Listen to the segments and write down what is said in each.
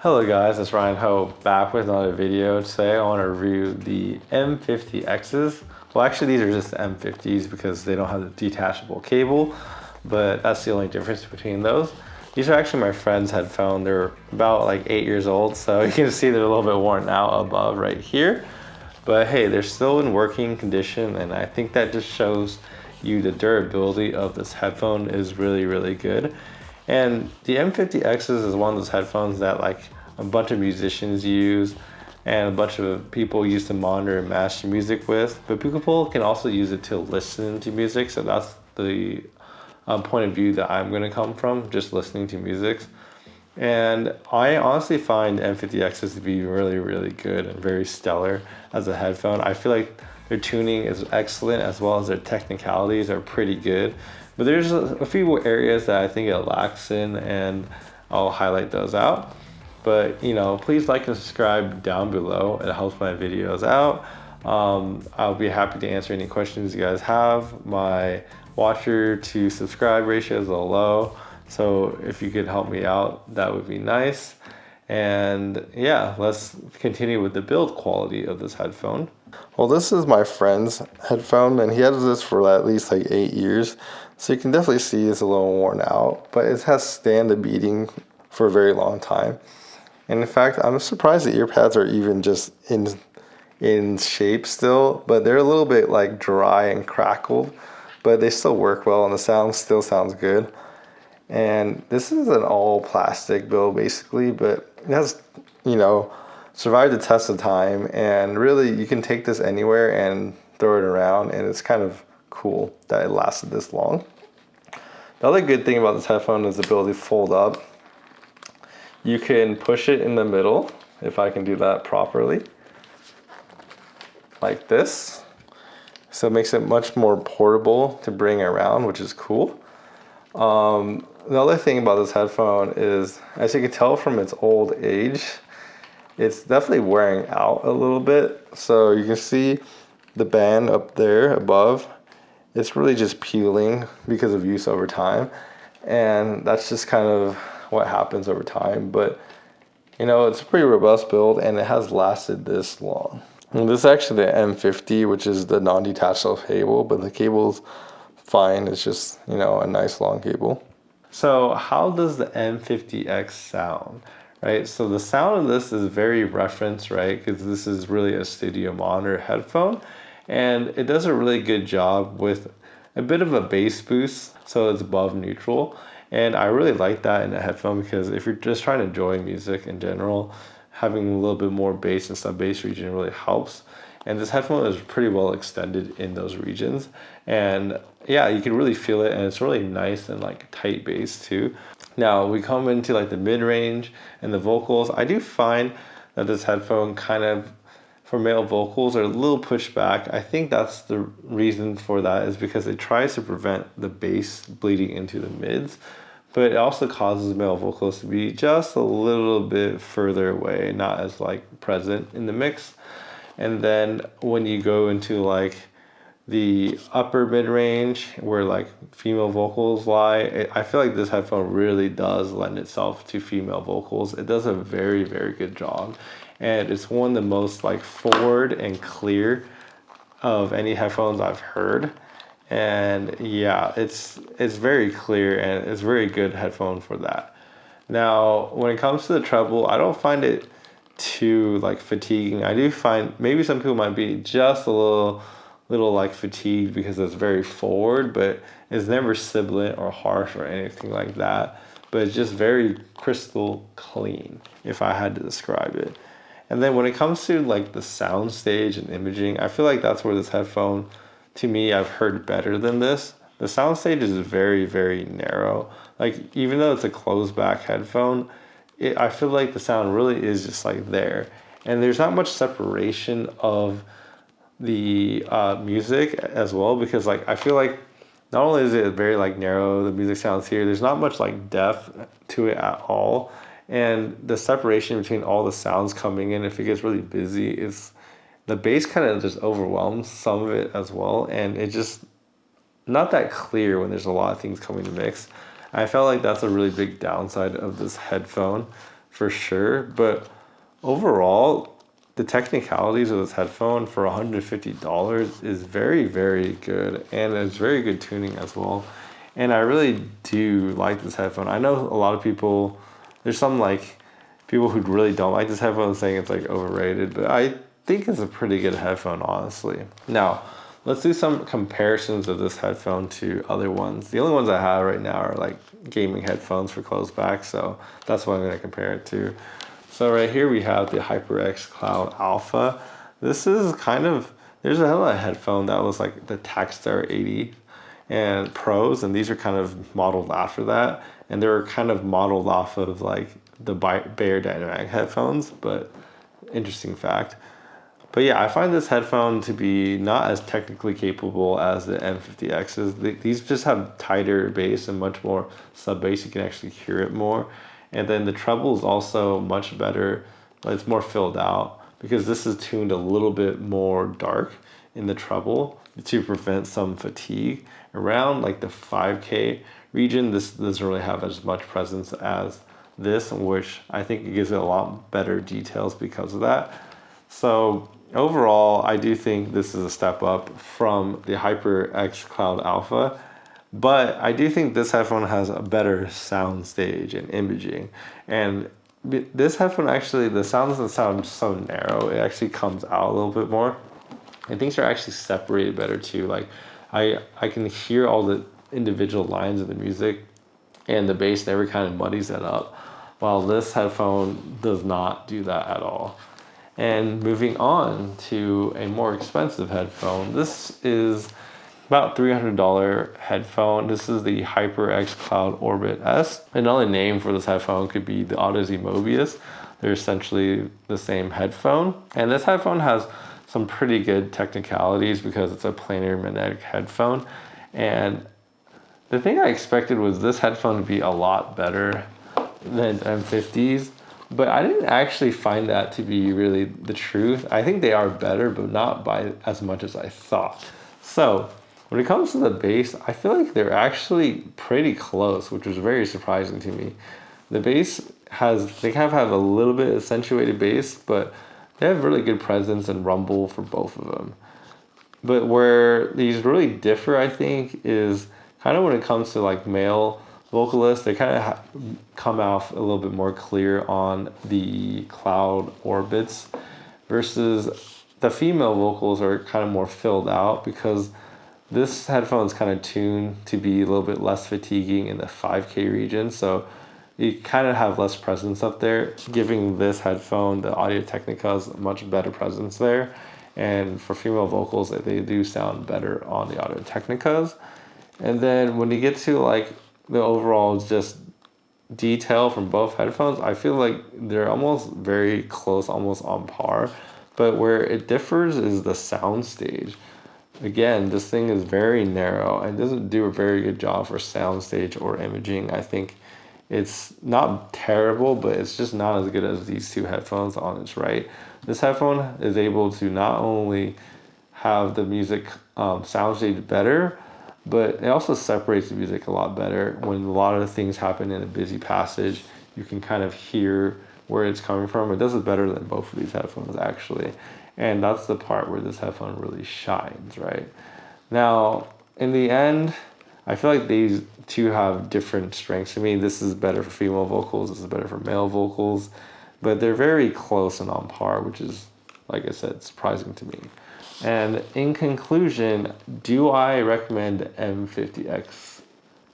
Hello guys, it's Ryan Ho back with another video. Today I want to review the M50Xs. Well, actually these are just the M50s because they don't have the detachable cable, but that's the only difference between those. These are actually my friend's headphone. They're about like 8 years old, so you can see they're a little bit worn out above right here. But hey, they're still in working condition, and I think that just shows you the durability of this headphone is really good. And the M50Xs is one of those headphones that like a bunch of musicians use and a bunch of people use to monitor and master music with, but people can also use it to listen to music. So that's the point of view that I'm going to come from, just listening to music. And I honestly find M50Xs to be really good and very stellar as a headphone. I feel like their tuning is excellent, as well as their technicalities are pretty good. But there's a few areas that I think it lacks in, and I'll highlight those out. But please like and subscribe down below. It helps my videos out. I'll be happy to answer any questions you guys have. My watcher to subscribe ratio is a little low, so if you could help me out, that would be nice. And yeah, let's continue with the build quality of this headphone. Well, this is my friend's headphone, and he had this for at least like 8 years. So you can definitely see it's a little worn out, but it has stand the beating for a very long time. And in fact, I'm surprised the ear pads are even just in shape still, but they're a little bit like dry and crackled, but they still work well and the sound still sounds good. And this is an all plastic build basically, but it has, survived the test of time, and really you can take this anywhere and throw it around, and it's kind of cool that it lasted this long. The other good thing about this headphone is the ability to fold up. You can push it in the middle, if I can do that properly, like this. So it makes it much more portable to bring around, which is cool. The other thing about this headphone is, as you can tell from its old age, it's definitely wearing out a little bit. So you can see the band up there above, it's really just peeling because of use over time. And that's just kind of what happens over time. But it's a pretty robust build, and it has lasted this long. And this is actually the M50, which is the non-detachable cable, but the cable's fine. It's just, a nice long cable. So how does the M50X sound, right? So the sound of this is very reference, right? Because this is really a studio monitor headphone, and it does a really good job with a bit of a bass boost, so it's above neutral. And I really like that in a headphone, because if you're just trying to enjoy music in general, having a little bit more bass and sub bass region really helps. And this headphone is pretty well extended in those regions. And yeah, you can really feel it, and it's really nice and like tight bass too. Now we come into like the mid-range and the vocals. I do find that this headphone kind of, for male vocals, are a little pushed back. I think that's the reason for that, is because it tries to prevent the bass bleeding into the mids, but it also causes male vocals to be just a little bit further away, not as like present in the mix. And then when you go into like the upper mid-range, where like female vocals lie, I feel like this headphone really does lend itself to female vocals. It does a very good job, and it's one of the most like forward and clear of any headphones I've heard. And yeah, it's very clear, and it's a very good headphone for that. Now when it comes to the treble, I don't find it too like fatiguing. I do find maybe some people might be just a little like fatigued because it's very forward, but it's never sibilant or harsh or anything like that. But it's just very crystal clean, if I had to describe it. And then when it comes to like the sound stage and imaging, I feel like that's where this headphone, to me, I've heard better than this. The sound stage is very narrow. Like, even though it's a closed back headphone, I feel like the sound really is just like there. And there's not much separation of the music as well, because like I feel like not only is it very like narrow, the music sounds here, there's not much like depth to it at all. And the separation between all the sounds coming in, if it gets really busy, is the bass kind of just overwhelms some of it as well, and it just not that clear when there's a lot of things coming to mix. I felt like that's a really big downside of this headphone for sure, but overall, the technicalities of this headphone for $150 is very, very good, and it's very good tuning as well. And I really do like this headphone. I know a lot of people, there's some like people who really don't like this headphone saying it's like overrated, but I think it's a pretty good headphone, honestly. Now, let's do some comparisons of this headphone to other ones. The only ones I have right now are like gaming headphones for closed back, so that's what I'm going to compare it to. So right here we have the HyperX Cloud Alpha. This is kind of, there's another headphone that was like the Takstar 80 and Pros, and these are kind of modeled after that, and they're kind of modeled off of like the Bayer Dynamic headphones, but interesting fact. But yeah, I find this headphone to be not as technically capable as the M50Xs. These just have tighter bass and much more sub bass. You can actually hear it more. And then the treble is also much better. It's more filled out because this is tuned a little bit more dark in the treble to prevent some fatigue. Around like the 5K region, this doesn't really have as much presence as this, which I think it gives it a lot better details because of that. So overall, I do think this is a step up from the HyperX Cloud Alpha. But I do think this headphone has a better sound stage and imaging. And this headphone actually, the sound doesn't sound so narrow. It actually comes out a little bit more. And things are actually separated better too. Like I can hear all the individual lines of the music, and the bass never kind of muddies it up. While this headphone does not do that at all. And moving on to a more expensive headphone. This is about $300 headphone. This is the HyperX Cloud Orbit S. Another name for this headphone could be the Audeze Mobius. They're essentially the same headphone. And this headphone has some pretty good technicalities because it's a planar magnetic headphone. And the thing I expected was this headphone to be a lot better than M50s. But I didn't actually find that to be really the truth. I think they are better, but not by as much as I thought. So when it comes to the bass, I feel like they're actually pretty close, which was very surprising to me. The bass they kind of have a little bit accentuated bass, but they have really good presence and rumble for both of them. But where these really differ, I think, is kind of when it comes to like male vocalists. They kind of come off a little bit more clear on the Cloud Orbits versus the female vocals are kind of more filled out because this headphone is kind of tuned to be a little bit less fatiguing in the 5K region. So you kind of have less presence up there, giving this headphone, the Audio-Technica's, a much better presence there. And for female vocals, they do sound better on the Audio-Technicas. And then when you get to like the overall just detail from both headphones, I feel like they're almost very close, almost on par. But where it differs is the sound stage. Again, this thing is very narrow and doesn't do a very good job for soundstage or imaging. I think it's not terrible, but it's just not as good as these two headphones on its right. This headphone is able to not only have the music soundstage better, but it also separates the music a lot better. When a lot of the things happen in a busy passage, you can kind of hear where it's coming from. It does it better than both of these headphones, actually. And that's the part where this headphone really shines, right? Now, in the end, I feel like these two have different strengths. To me, this is better for female vocals, this is better for male vocals, but they're very close and on par, which is, like I said, surprising to me. And in conclusion, do I recommend M50X?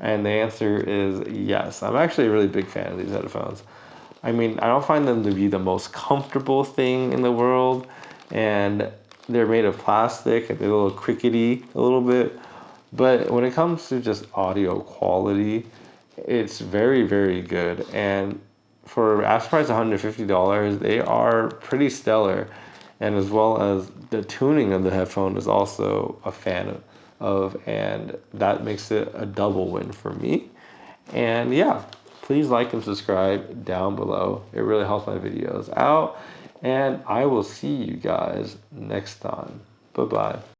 And the answer is yes. I'm actually a really big fan of these headphones. I mean, I don't find them to be the most comfortable thing in the world, and they're made of plastic and they're a little crickety a little bit. But when it comes to just audio quality, it's very, very good. And for ask price $150, they are pretty stellar. And as well as the tuning of the headphone is also a fan of, and that makes it a double win for me. And yeah, please like and subscribe down below. It really helps my videos out. And I will see you guys next time. Bye-bye.